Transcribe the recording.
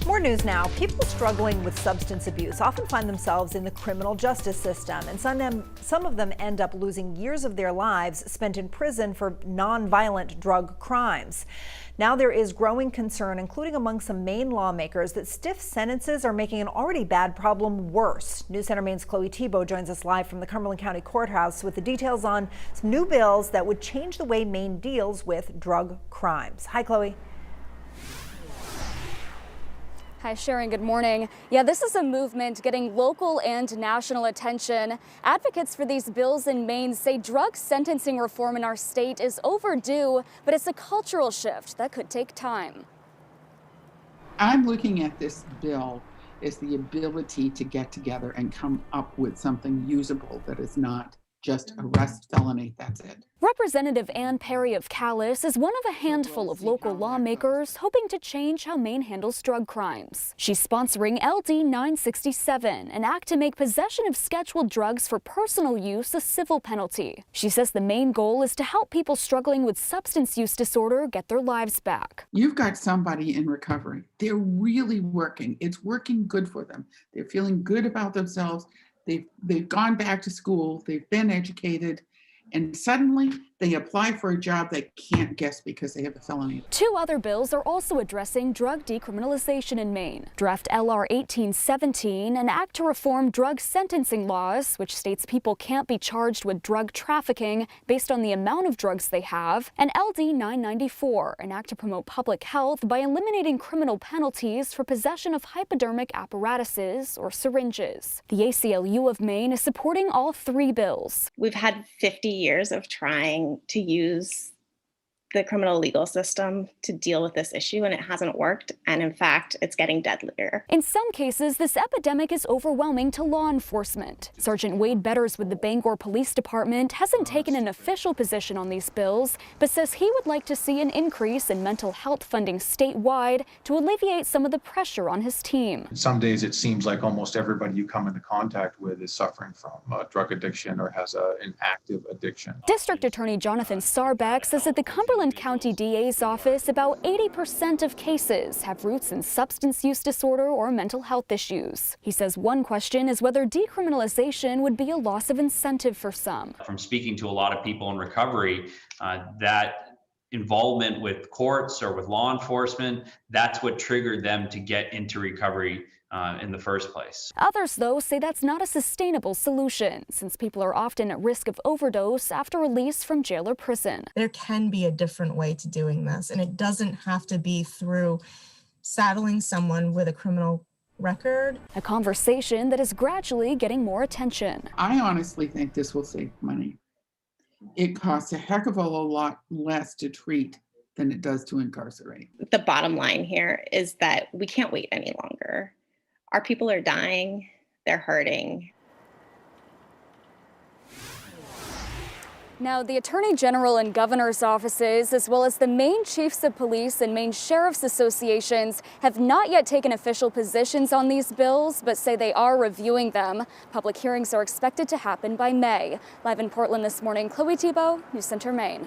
More news now. People struggling with substance abuse often find themselves in the criminal justice system, and some of them end up losing years of their lives spent in prison for non-violent drug crimes. Now there is growing concern, including among some Maine lawmakers, that stiff sentences are making an already bad problem worse. News Center Maine's Chloe Thibault joins us live from the Cumberland County Courthouse with the details on some new bills that would change the way Maine deals with drug crimes. Hi, Chloe. Hi, Sharon. Good morning. Yeah, this is a movement getting local and national attention. Advocates for these bills in Maine say drug sentencing reform in our state is overdue, but it's a cultural shift that could take time. I'm looking at this bill as the ability to get together and come up with something usable that is not just arrest, felony, that's it. Representative Ann Perry of Calais is one of a handful of local lawmakers hoping to change how Maine handles drug crimes. She's sponsoring LD 967, an act to make possession of scheduled drugs for personal use a civil penalty. She says the main goal is to help people struggling with substance use disorder get their lives back. You've got somebody in recovery. They're really working. It's working good for them. They're feeling good about themselves. They've gone back to school. They've been educated. And suddenly they apply for a job they can't guess because they have a felony. Two other bills are also addressing drug decriminalization in Maine. Draft LR 1817, an act to reform drug sentencing laws, which states people can't be charged with drug trafficking based on the amount of drugs they have, and LD 994, an act to promote public health by eliminating criminal penalties for possession of hypodermic apparatuses or syringes. The ACLU of Maine is supporting all three bills. We've had 50 years of trying to use the criminal legal system to deal with this issue, and it hasn't worked. And in fact, it's getting deadlier. In some cases, this epidemic is overwhelming to law enforcement. Sergeant Wade Betters with the Bangor Police Department hasn't taken an official position on these bills, but says he would like to see an increase in mental health funding statewide to alleviate some of the pressure on his team. Some days it seems like almost everybody you come into contact with is suffering from drug addiction or has an active addiction. District Attorney Jonathan Sarbeck says that the Cumberland County DA's office, about 80% of cases have roots in substance use disorder or mental health issues. He says one question is whether decriminalization would be a loss of incentive for some. From speaking to a lot of people in recovery, that involvement with courts or with law enforcement, that's what triggered them to get into recovery in the first place. Others, though, say that's not a sustainable solution, since people are often at risk of overdose after release from jail or prison. There can be a different way to doing this, and it doesn't have to be through saddling someone with a criminal record. A conversation that is gradually getting more attention. I honestly think this will save money. It costs a heck of a lot less to treat than it does to incarcerate. The bottom line here is that we can't wait any longer. Our people are dying, they're hurting. Now, the Attorney General and Governor's offices, as well as the Maine Chiefs of Police and Maine Sheriff's Associations, have not yet taken official positions on these bills, but say they are reviewing them. Public hearings are expected to happen by May. Live in Portland this morning, Chloe Thibault, News Center, Maine.